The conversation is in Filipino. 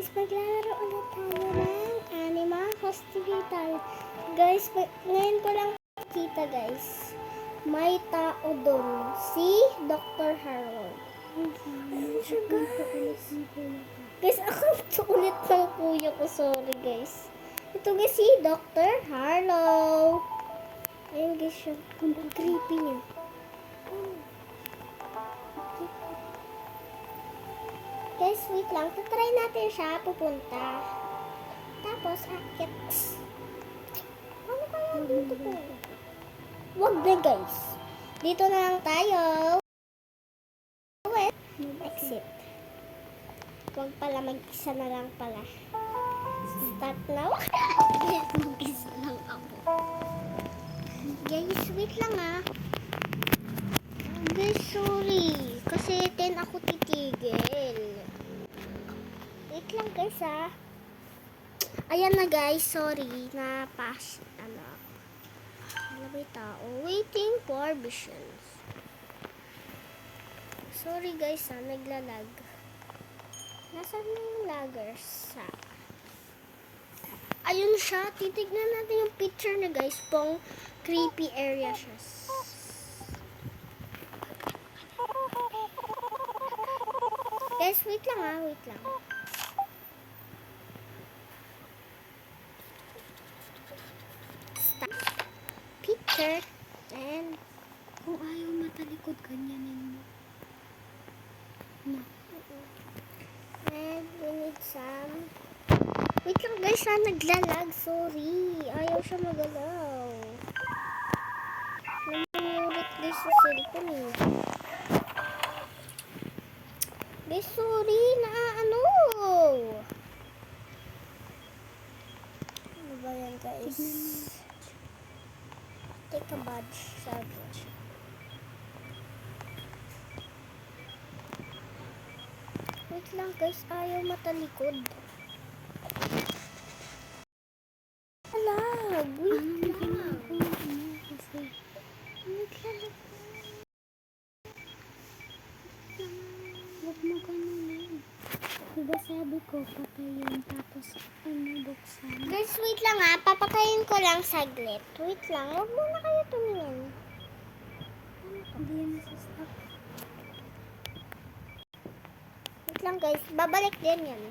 Guys, maglalaro ulit tayo ng Anima Hospital. Guys, ngayon ko lang kita guys. May tao doon. Si Dr. Harold. Ayun siya guys. Guys, ako ulit ng kuya ko. Sorry guys. Ito guys si Dr. Harold. Ayun guys siya. Ang creepy niya. Guys, wait lang. Tatry natin siya pupunta. Tapos, akit. Ano kaya dito po? Wag na guys. Dito na lang tayo. Wait. Exit. Wag pala, mag-isa na lang pala. Start now. Mag-isa lang ako. Guys, wait lang ah. Guys, sorry. Kasi 10 ako titigil. Wait lang guys ah. Ayan na guys, sorry. Na-pass. Ano ba yung tao? Waiting for visions. Sorry guys ah, naglalag. Nasaan na yung laggers? Ayun siya. Titignan natin yung picture na guys. Pong creepy area siya. Guys, wait lang ah, wait lang. Stop. Picture. And Kung ayaw matalikod, ganyanin mo. No. And we need some. Wait lang guys, naglalag. Sorry. Ayaw siya magalaw. Namurit guys sa cellphone eh. Guys, sorry. Ano ba yan guys? Take a badge. Savage. Wait lang guys, ayaw matalikod. Alag, wait lang. Huwag mo ganunin. Diba sabi ko, patayin, tapos buksan. Guys, wait lang ha. Papatayin ko lang saglit. Wait lang. Huwag muna kayo tumingin. Hindi yan nasa-stop. Wait lang guys. Babalik din yan.